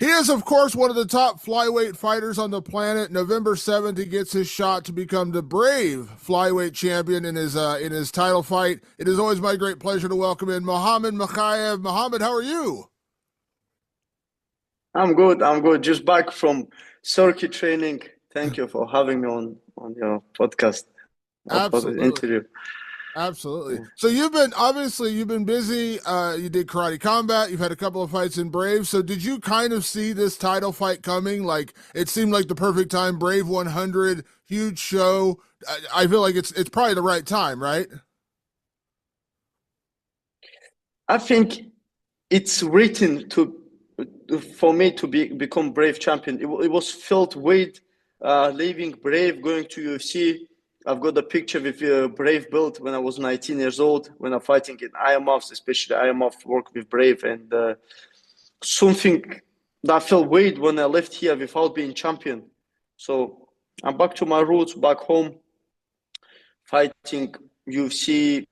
He is, of course, one of the top flyweight fighters on the planet. November 7th, he gets his shot to become the brave flyweight champion in his title fight. It is always my great pleasure to welcome in Mokaev. Mohammed, how are you? I'm good. I'm good. Just back from circuit training. Thank you for having me on your podcast or for the Absolutely. interview. Absolutely. Yeah. So you've been busy. You did karate combat. You've had a couple of fights in Brave. So did you kind of see this title fight coming? Like it seemed like the perfect time. Brave 100, huge show. I feel like it's probably the right time, right? I think it's written for me to become Brave champion. It was felt weird leaving Brave, going to UFC. I've got a picture with Brave built when I was 19 years old, when I'm fighting in IMFs, especially IMF work with Brave, and something that felt weird when I left here without being champion. So I'm back to my roots, back home, fighting UFC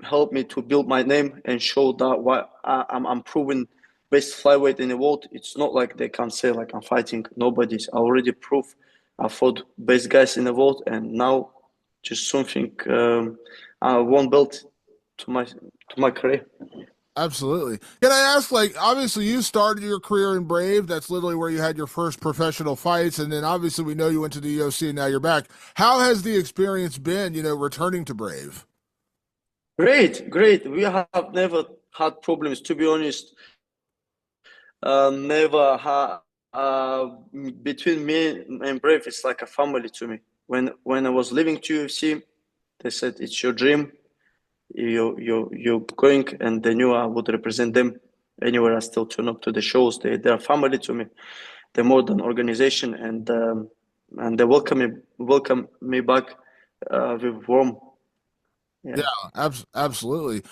helped me to build my name and show that I'm proven best flyweight in the world. It's not like they can say like I'm fighting nobody's. I already proved I fought best guys in the world, and now just something one belt to my career. Absolutely. Can I ask, like, obviously you started your career in Brave. That's literally where you had your first professional fights. And then obviously we know you went to the UFC and now you're back. How has the experience been, returning to Brave? Great, great. We have never had problems, to be honest. Never had between me and Brave. It's like a family to me. When I was leaving to UFC, they said it's your dream. You're going, and they knew I would represent them anywhere. I still turn up to the shows. They're family to me. They're more than organization, and they welcome me back with warm. Yeah, Yeah. absolutely.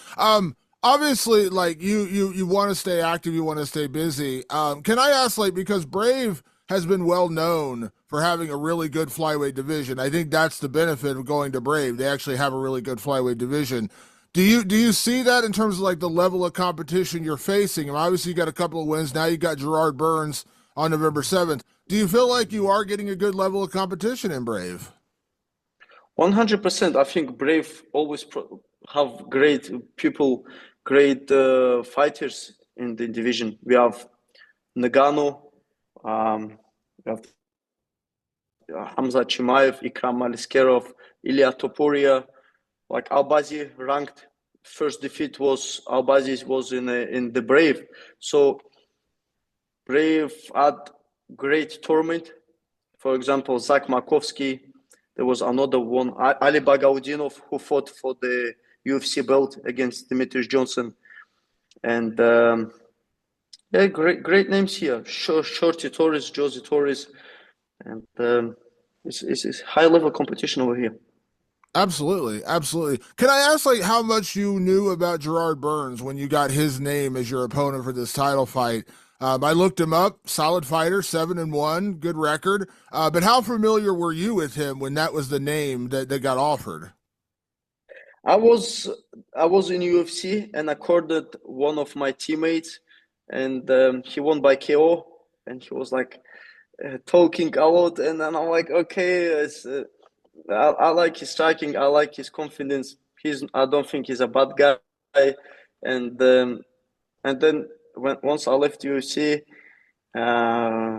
Obviously, like you want to stay active, you want to stay busy. Can I ask, like, because Brave has been well known for having a really good flyweight division. I think that's the benefit of going to Brave. They actually have a really good flyweight division. Do you see that in terms of like the level of competition you're facing? And obviously, you got a couple of wins. Now you got Gerard Burns on November 7th. Do you feel like you are getting a good level of competition in Brave? 100%. I think Brave always have great people, great fighters in the division. We have Nagano, we have Hamza Chimaev, Ikram Aliskerov, Ilya Topuria, like Albazi ranked. First defeat was Albazi was in the Brave. So Brave had great tournament. For example, Zach Markovsky. There was another one, Ali Bagaudinov, who fought for the UFC belt against Demetrius Johnson. And yeah, great names here. Shorty Torres, Josie Torres, and it's high level competition over here. Absolutely, absolutely. Can I ask, like, how much you knew about Gerard Burns when you got his name as your opponent for this title fight? I looked him up. Solid fighter, 7-1, good record. But how familiar were you with him when that was the name that got offered? I was I was in UFC and I cornered one of my teammates, and he won by KO, and he was like talking a lot, and then I'm like, okay, I like his striking, I like his confidence. I don't think he's a bad guy, and then once I left UFC,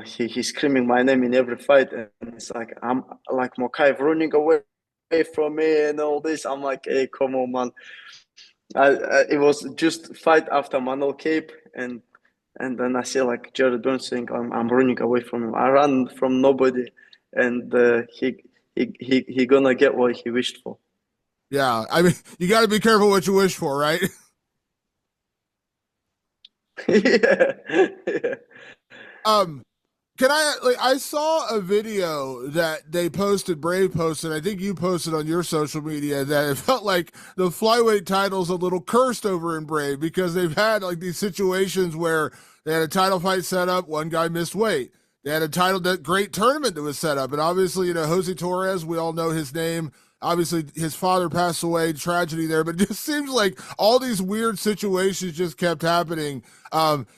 he's screaming my name in every fight, and it's like I'm like Mokaev running away from me and all this. I'm like, hey, come on, man. It was just fight after Manol Cape, and then I see like Jared Burns saying, I'm running away from him. I ran from nobody, and he gonna get what he wished for. Yeah, I mean, you got to be careful what you wish for, right? Yeah, yeah. Um, Can I like I saw a video that they posted, Brave posted, I think you posted on your social media that it felt like the flyweight title's a little cursed over in Brave because they've had like these situations where they had a title fight set up, one guy missed weight. They had a title that great tournament that was set up. And obviously, Jose Torres, we all know his name. obviously his father passed away, tragedy there, but it just seems like all these weird situations just kept happening.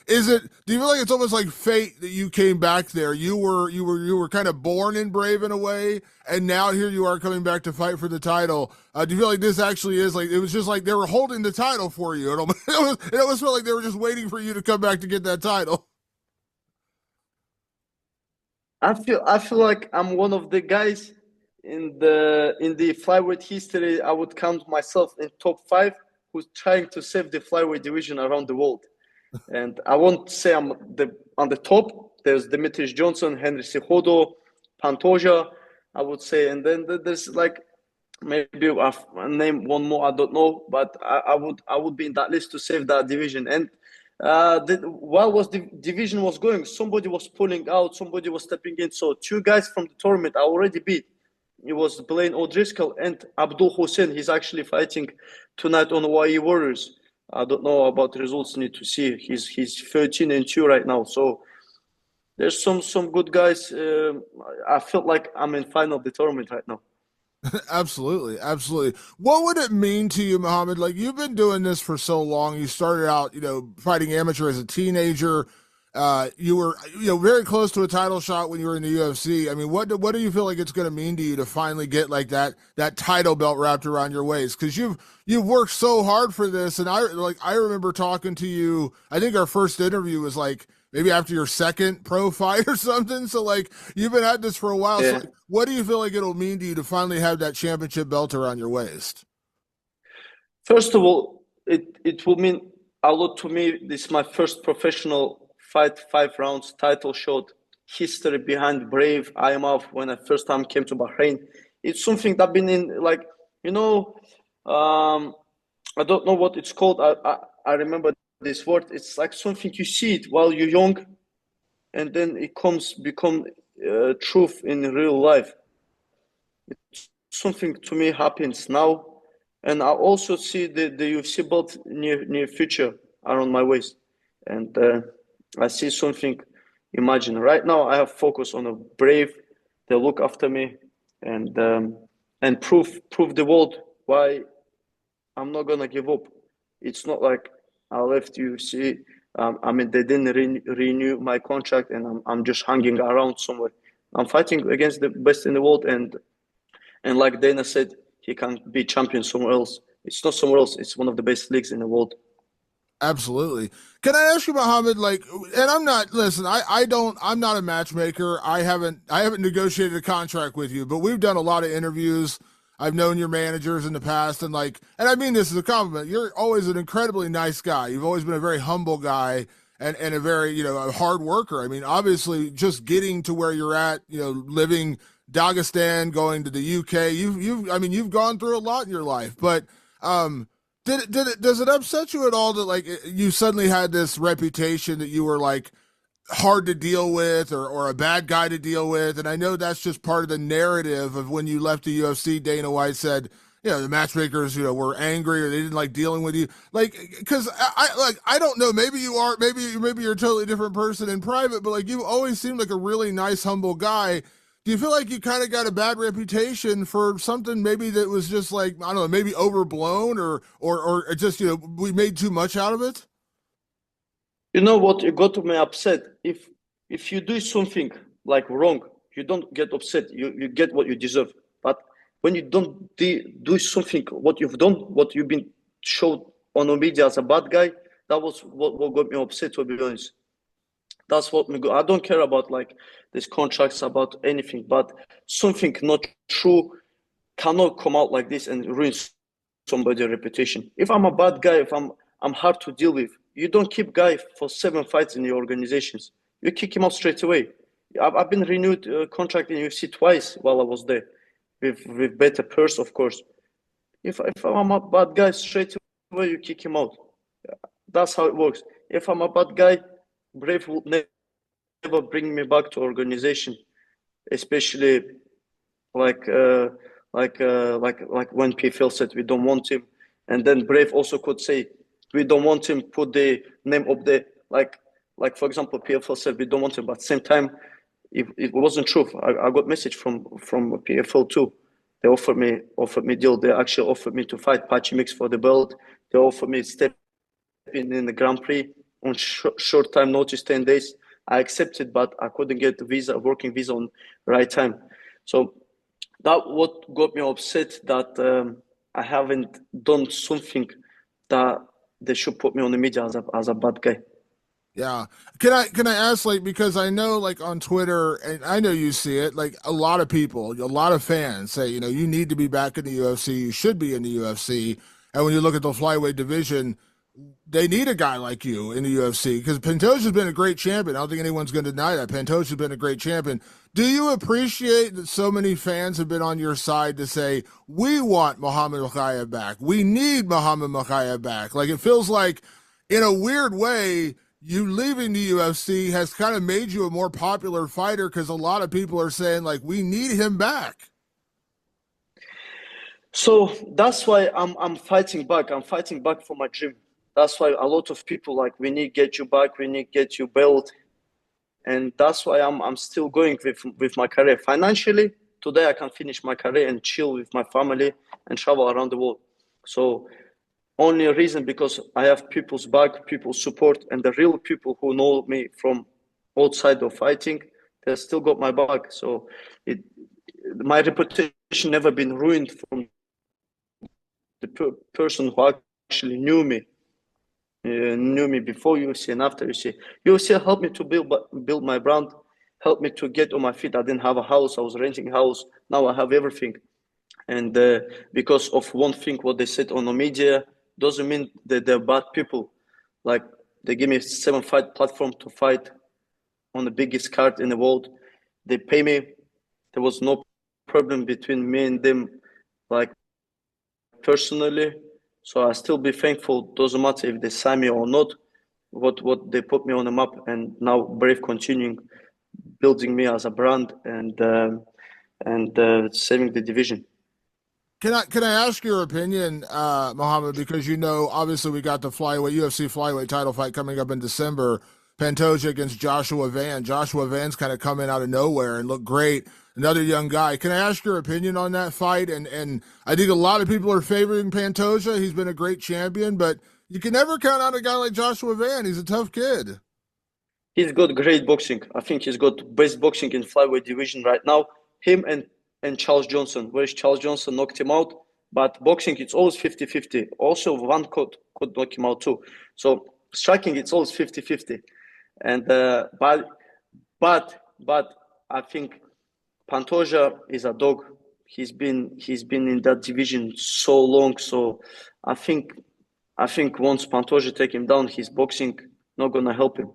Is it? Do you feel like it's almost like fate that you came back there? You were kind of born in Brave in a way, and now here you are coming back to fight for the title. Do you feel like this actually is like it was just like they were holding the title for you? It almost felt like they were just waiting for you to come back to get that title. I feel like I'm one of the guys in the flyweight history. I would count myself in top five who's trying to save the flyweight division around the world. And I won't say I'm on the top. There's Demetrius Johnson, Henry Cejudo, Pantoja, I would say, and then there's like maybe I'll name one more. I don't know, but I would be in that list to save that division. And while was the division was going, somebody was pulling out, somebody was stepping in. So two guys from the tournament I already beat. It was Blaine O'Driscoll and Abdul Hussein. He's actually fighting tonight on YE Warriors. I don't know about the results. Need to see. He's 13-2 right now. So there's some good guys. I felt like I'm in final of the tournament right now. Absolutely, absolutely. What would it mean to you, Muhammad? Like you've been doing this for so long. You started out, fighting amateur as a teenager. You were, very close to a title shot when you were in the UFC. I mean, what do you feel like it's going to mean to you to finally get like that title belt wrapped around your waist? Because you've worked so hard for this, and I remember talking to you. I think our first interview was like maybe after your second pro fight or something. So like you've been at this for a while. So Yeah. like, what do you feel like it'll mean to you to finally have that championship belt around your waist? First of all, it will mean a lot to me. This is my first professional fight, 5 rounds, title shot, history behind Brave, IMF when I first time came to Bahrain. It's something that been in like, you know, um, I don't know what it's called. I remember this word. It's like something you see it while you're young, and then it comes become truth in real life. Something to me happens now, and I also see the UFC belt near future around my waist, and I see something. Imagine right now I have focus on a Brave. They look after me, and prove the world why I'm not gonna give up. It's not like I left UFC. I mean, they didn't renew my contract, and I'm just hanging around somewhere. I'm fighting against the best in the world, and like Dana said, he can be champion somewhere else. It's not somewhere else. It's one of the best leagues in the world. Absolutely. Can I ask you, Muhammad? Like, and I'm not. Listen, I don't. I'm not a matchmaker. I haven't negotiated a contract with you, but we've done a lot of interviews. I've known your managers in the past, and I mean this as a compliment. You're always an incredibly nice guy. You've always been a very humble guy and a very a hard worker. I mean, obviously, just getting to where you're at, living Dagestan, going to the UK. You've gone through a lot in your life, but does it upset you at all that like you suddenly had this reputation that you were like hard to deal with or a bad guy to deal with? And I know that's just part of the narrative of when you left the UFC. Dana White said, the matchmakers, were angry or they didn't like dealing with you. Like, because I don't know, maybe you are, maybe you're a totally different person in private, but like you always seemed like a really nice, humble guy. Do you feel like you kind of got a bad reputation for something maybe that was just like, I don't know, maybe overblown or just, we made too much out of it? You know what? You got me upset. If you do something like wrong, you don't get upset. You get what you deserve. But when you don't do something, what you've done, what you've been showed on the media as a bad guy, that was what got me upset. To be honest, that's what me go. I don't care about like these contracts about anything, but something not true cannot come out like this and ruin somebody's reputation. If I'm a bad guy, if I'm hard to deal with, you don't keep guy for 7 fights in your organizations. You kick him out straight away. I've been renewed contract in UFC twice while I was there, with better purse, of course. If I'm a bad guy, straight away you kick him out. That's how it works. If I'm a bad guy, Brave will never bring me back to organization, especially like uh, like when PFL said we don't want him, and then Brave also could say we don't want him. Put the name up there, like for example, PFL said we don't want him, but at the same time, it wasn't true. I got message from PFL too. They offered me deal. They actually offered me to fight Pachi Mix for the belt. They offered me step in the Grand Prix on short time notice, 10 days. I accepted, but I couldn't get the visa, working visa on right time. So that what got me upset that I haven't done something that they should put me on the media as a bad guy. Yeah. Can I ask, like, because I know, like, on Twitter, and I know you see it, like, a lot of people, a lot of fans say, you need to be back in the UFC, you should be in the UFC. And when you look at the flyweight division, they need a guy like you in the UFC because Pantoja's been a great champion. I don't think anyone's going to deny that. Pantoja's been a great champion. Do you appreciate that so many fans have been on your side to say, we want Muhammad Mokaev back? We need Muhammad Mokaev back. Like, it feels like, in a weird way, you leaving the UFC has kind of made you a more popular fighter because a lot of people are saying, like, we need him back. So that's why I'm fighting back. I'm fighting back for my dream. That's why a lot of people like, we need to get you back, we need to get you belt. And that's why I'm still going with my career. Financially, today I can finish my career and chill with my family and travel around the world. So only a reason because I have people's back, people's support, and the real people who know me from outside of fighting, they still got my back. So my reputation never been ruined from the person who actually knew me before UFC and after UFC. UFC helped me to build my brand, helped me to get on my feet. I didn't have a house. I was renting a house. Now I have everything. And because of one thing, what they said on the media, doesn't mean that they're bad people. Like, they give me 7 fight platform to fight on the biggest card in the world. They pay me. There was no problem between me and them, like, personally. So I still be thankful. Doesn't matter if they sign me or not. What they put me on the map, and now Brave continuing building me as a brand and saving the division. Can I ask your opinion, Mohammed? Because obviously we got the flyweight UFC flyweight title fight coming up in December. Pantoja against Joshua Van. Joshua Van's kind of come in out of nowhere and looked great. Another young guy. Can I ask your opinion on that fight? And I think a lot of people are favoring Pantoja. He's been a great champion, but you can never count out a guy like Joshua Van. He's a tough kid. He's got great boxing. I think he's got best boxing in flyweight division right now. Him and Charles Johnson. Whereas Charles Johnson knocked him out, but boxing, it's always 50-50. Also, one could knock him out too. So striking, it's always 50-50. And but I think Pantoja is a dog. He's been in that division so long. So I think once Pantoja take him down, his boxing not gonna help him.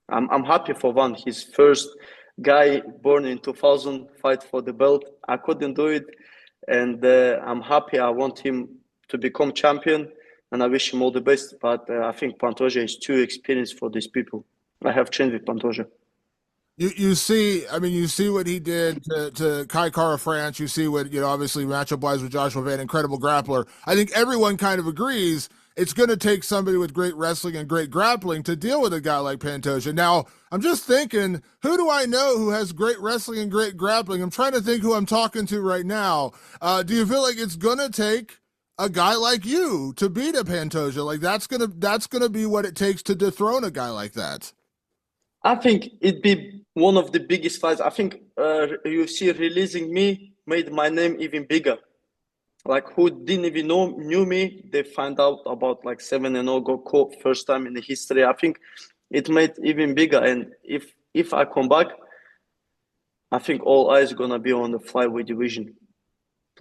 I'm happy for Van. His first guy born in 2000 fight for the belt. I couldn't do it, and I'm happy. I want him to become champion, and I wish him all the best. But I think Pantoja is too experienced for these people. I have trained with Pantoja. You see, I mean, you see what he did to Kai Kara France. You see what, obviously matchup wise with Joshua Van, incredible grappler. I think everyone kind of agrees it's going to take somebody with great wrestling and great grappling to deal with a guy like Pantoja. Now, I'm just thinking, who do I know who has great wrestling and great grappling? I'm trying to think who I'm talking to right now. Do you feel like it's going to take a guy like you to beat a Pantoja? Like that's gonna be what it takes to dethrone a guy like that. I think it'd be one of the biggest fights. I think UFC releasing me made my name even bigger. Like, who didn't even knew me, they find out about like 7-0 go caught first time in the history. I think it made even bigger. And if I come back, I think all eyes gonna be on the flyweight division,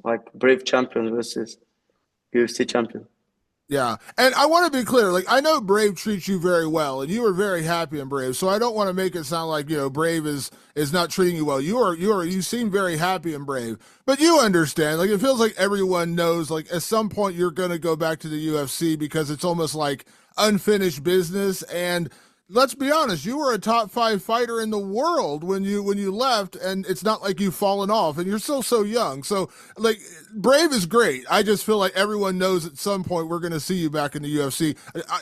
like Brave champion versus UFC champion. Yeah, and I want to be clear. Like, I know Brave treats you very well, and you were very happy in Brave. So I don't want to make it sound like Brave is not treating you well. You seem very happy in Brave, but you understand. Like, it feels like everyone knows. Like, at some point you're going to go back to the UFC because it's almost like unfinished business. And let's be honest, you were a top 5 fighter in the world when you left, and it's not like you've fallen off, and you're still so young. So, like, Brave is great. I just feel like everyone knows at some point we're going to see you back in the UFC.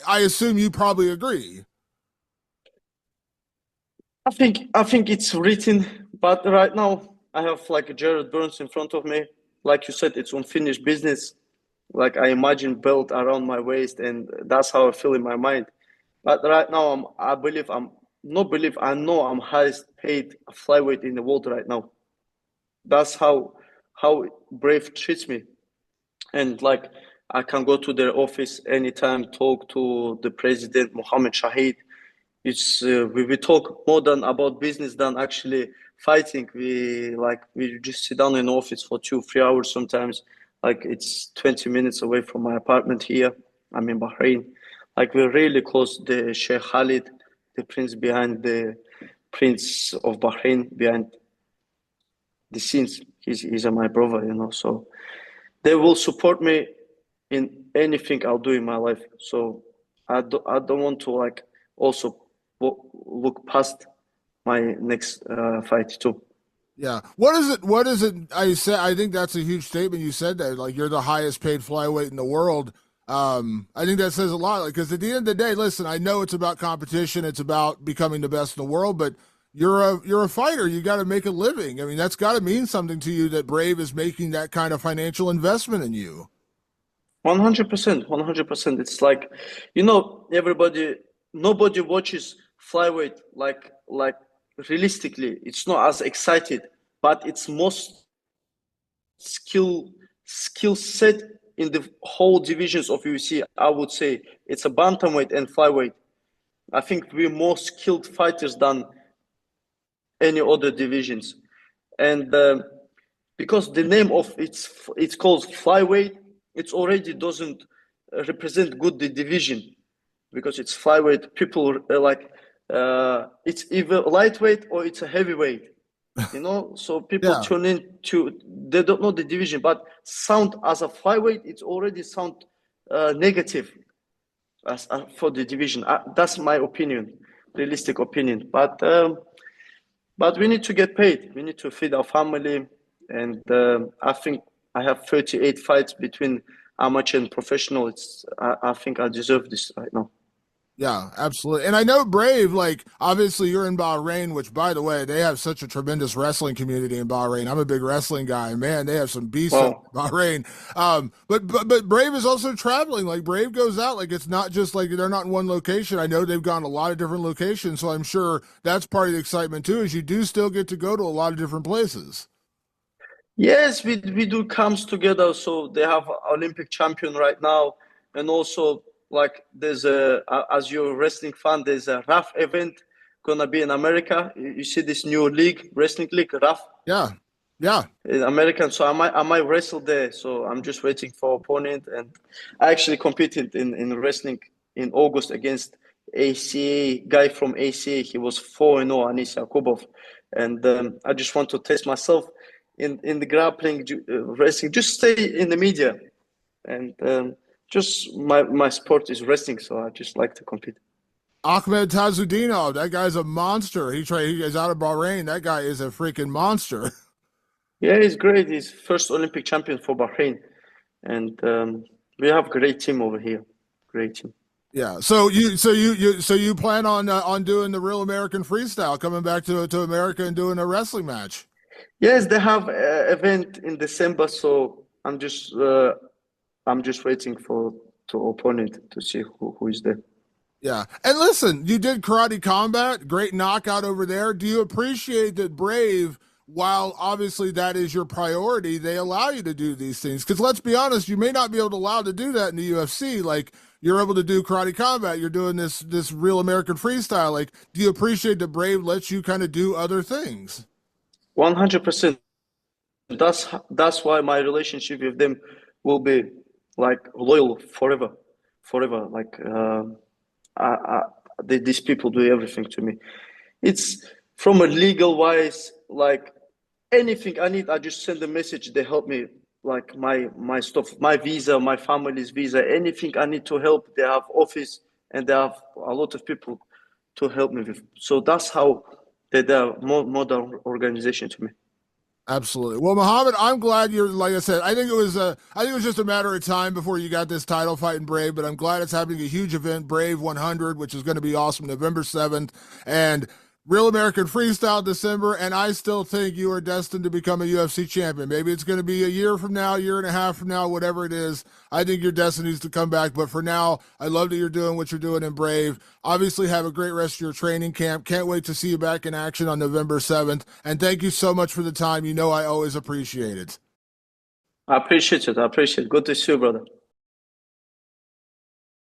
I assume you probably agree. I think it's written, but right now I have like Jared Burns in front of me. like you said, it's unfinished business. Like I imagine belt around my waist, and that's how I feel in my mind. But right now, I believe I'm not believe I know I'm highest paid flyweight in the world right now. That's how Brave treats me, and like I can go to their office anytime, talk to the president Mohammed Shahid. It's we talk more than about business than actually fighting. We just sit down in the office for 2 3 hours sometimes. Like it's 20 minutes away from my apartment here. I'm in Bahrain. Like we're really close. The Sheikh Khalid, the prince behind the prince of Bahrain, behind the scenes. He's my brother, you know. So they will support me in anything I'll do in my life. So I don't want to like also look past my next fight too. Yeah. What is it? What is it? I said, I think that's a huge statement you said there. Like you're the highest paid flyweight in the world. I think that says a lot. Like, because at the end of the day, listen, I know it's about competition. It's about becoming the best in the world, but you're a fighter. You got to make a living. I mean, that's got to mean something to you that Brave is making that kind of financial investment in you. 100%, 100%. It's like, nobody watches flyweight like realistically. It's not as excited, but it's most skill skill set in the whole divisions of UFC. I would say it's a bantamweight and flyweight. I think we're more skilled fighters than any other divisions, and because the name of it's called flyweight, it already doesn't represent good the division because it's flyweight. People like it's either lightweight or it's a heavyweight. So people Yeah. tune in to they don't know the division, but sound as a flyweight, it's already sound negative as for the division. That's my opinion, realistic opinion. But we need to get paid. We need to feed our family, and I think I have 38 fights between amateur and professional. I think I deserve this right now. Yeah, absolutely. And I know Brave, like obviously you're in Bahrain, which by the way, they have such a tremendous wrestling community in Bahrain. I'm a big wrestling guy. Man, they have some beasts in Wow. Bahrain. But Brave is also traveling. Like Brave goes out. Like it's not just like they're not in one location. I know they've gone a lot of different locations, so I'm sure that's part of the excitement too, is you do still get to go to a lot of different places. Yes, we do comes together. So they have Olympic champion right now, and also like there's as you're a wrestling fan, there's a RAF event gonna be in America. You see this new league, wrestling league, RAF Yeah. Yeah. in American. So I might wrestle there. So I'm just waiting for opponent, and I actually competed in wrestling in August against ACA guy from ACA. He was 4-0, Anis Yakubov, and I just want to test myself in the grappling wrestling. Just stay in the media, and just my sport is wrestling, so I just like to compete. Ahmed Tazudinov, that guy's a monster. He is out of Bahrain. That guy is a freaking monster. Yeah, he's great. He's first Olympic champion for Bahrain, and we have great team over here. Great team. Yeah. So you plan on doing the real American freestyle, coming back to America and doing a wrestling match. Yes, they have an event in December, so I'm just waiting for to opponent to see who is there. Yeah. And listen, you did karate combat, great knockout over there. Do you appreciate that Brave, while obviously that is your priority, they allow you to do these things? Because let's be honest, you may not be able to allow to do that in the UFC. Like you're able to do karate combat, you're doing this real American freestyle. Like, do you appreciate that Brave lets you kind of do other things? 100%. That's why my relationship with them will be like loyal forever, forever. Like I, these people do everything to me. It's from a legal wise, like anything I need, I just send a message. They help me, like my stuff, my visa, my family's visa, anything I need to help. They have office and they have a lot of people to help me with. So that's how they're more modern organization to me. Absolutely. Well, Muhammad, I'm glad you're. Like I said, I think it was just a matter of time before you got this title fight in Brave. But I'm glad it's having a huge event, Brave 100, which is going to be awesome, November 7th. And Real American Freestyle December, and I still think you are destined to become a UFC champion. Maybe it's going to be a year from now, year and a half from now, whatever it is. I think your destiny is to come back. But for now, I love that you're doing what you're doing in Brave. Obviously, have a great rest of your training camp. Can't wait to see you back in action on November 7th. And thank you so much for the time. You know I always appreciate it. I appreciate it. I appreciate it. Good to see you, brother.